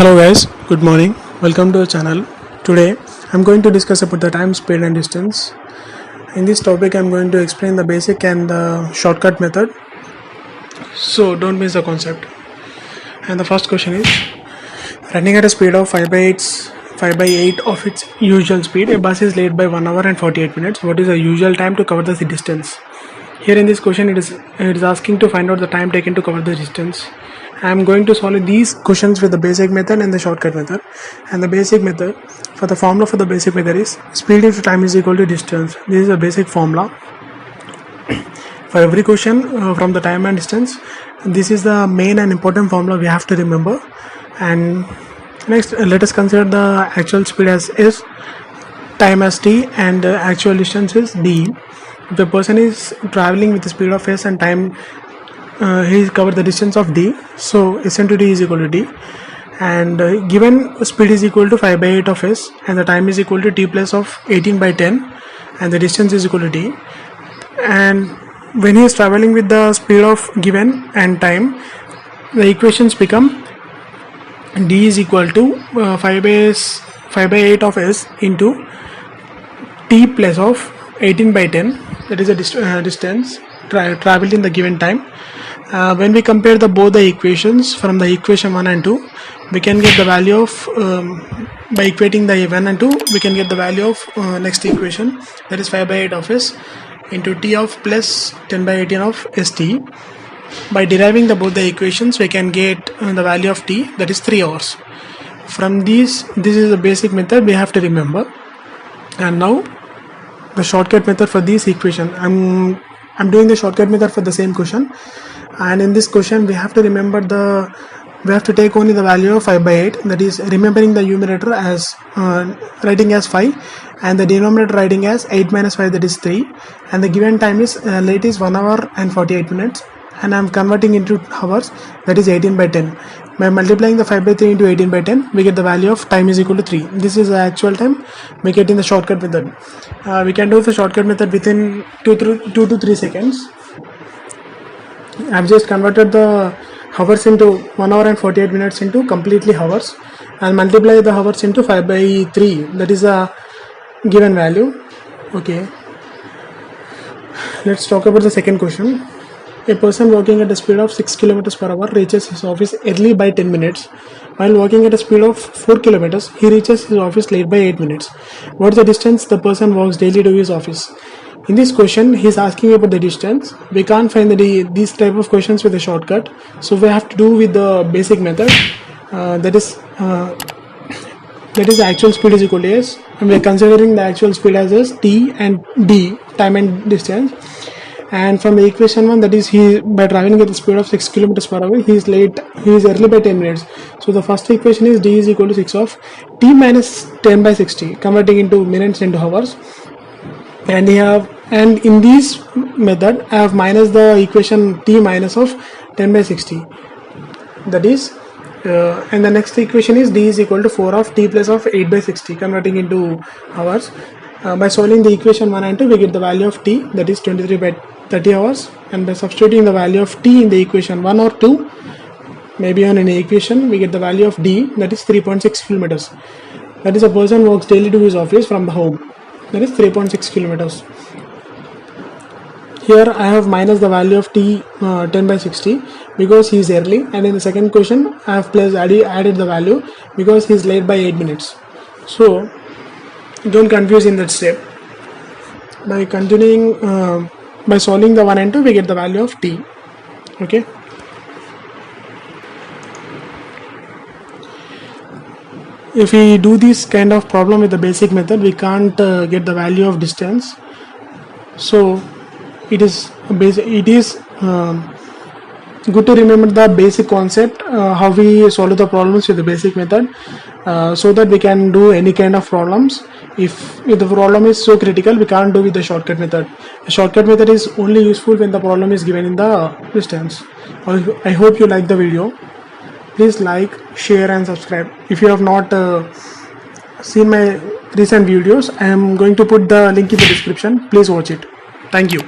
Hello guys, good morning. Welcome to the channel. Today I'm going to discuss about the time, speed and distance. In this topic I'm going to explain the basic and the shortcut method. So don't miss the concept. And the first question is, running at a speed of 5 by 8 of its usual speed, a bus is late by 1 hour and 48 minutes. What is the usual time to cover the distance? Here in this question it is asking to find out the time taken to cover the distance. I am going to solve these questions with the basic method and the shortcut method. And the basic method, for the formula for the basic method is speed into time is equal to distance. This is a basic formula for every question from the time and distance. This is the main and important formula we have to remember. And next let us consider the actual speed as s, time as t, and actual distance is d. If a person is traveling with the speed of s and time, he covered the distance of d, so s into d is equal to d, and given speed is equal to 5 by 8 of s and the time is equal to t plus of 18 by 10 and the distance is equal to d, and when he is traveling with the speed of given and time, the equations become d is equal to 5 by 8 of s into t plus of 18 by 10, that is a distance traveled in the given time. When we compare both the equations from the equation 1 and 2, we can get the value of by equating the 1 and 2, we can get the value of next equation, that is 5 by 8 of s into t of plus 10 by 18 of st. By deriving both the equations, we can get the value of t, that is 3 hours. From this is the basic method we have to remember. And now the shortcut method for this equation. I'm doing the shortcut method for the same question, and in this question we have to remember we have to take only the value of 5 by 8, that is remembering the numerator as writing as 5 and the denominator writing as 8 minus 5, that is 3, and the given time is late is 1 hour and 48 minutes, and I'm converting into hours, that is 18 by 10. By multiplying the 5 by 3 into 18 by 10, we get the value of time is equal to 3. This is the actual time we get in the shortcut method. We can do the shortcut method within 2 to 3 seconds. I've just converted the hours into 1 hour and 48 minutes into completely hours and multiply the hours into 5 by 3, that is a given value. Okay, let's talk about the second question. A person walking at a speed of 6 km per hour reaches his office early by 10 minutes. While walking at a speed of 4 km, he reaches his office late by 8 minutes. What is the distance the person walks daily to his office? In this question, he is asking about the distance. We can't find these type of questions with a shortcut, so we have to do with the basic method. That is the actual speed is equal to s, and we are considering the actual speed as s, t and d, time and distance. And from the equation 1, that is he by traveling at the speed of 6 km per hour, he is early by 10 minutes. So the first equation is d is equal to 6 of t minus 10 by 60, converting into minutes into hours. And in this method I have minus the equation t minus of 10 by 60, that is and the next equation is d is equal to 4 of t plus of 8 by 60, converting into hours. By solving the equation 1 and 2, we get the value of t, that is 23 by 30 hours, and by substituting the value of t in the equation 1 or 2, maybe on any equation, we get the value of d, that is 3.6 kilometers. That is a person walks daily to his office from the home, that is 3.6 kilometers. Here I have minus the value of t 10 by 60 because he is early, and in the second question I have added the value because he is late by 8 minutes. So don't confuse in that step. By continuing by solving the 1 and 2, we get the value of t. Okay, if we do this kind of problem with the basic method, we can't get the value of distance. So it is good to remember the basic concept, how we solve the problems with the basic method, so that we can do any kind of problems. If the problem is so critical, we can't do with the shortcut method. The shortcut method is only useful when the problem is given in the distance. I hope you like the video. Please like, share and subscribe. If you have not seen my recent videos, I am going to put the link in the description. Please watch it. Thank you.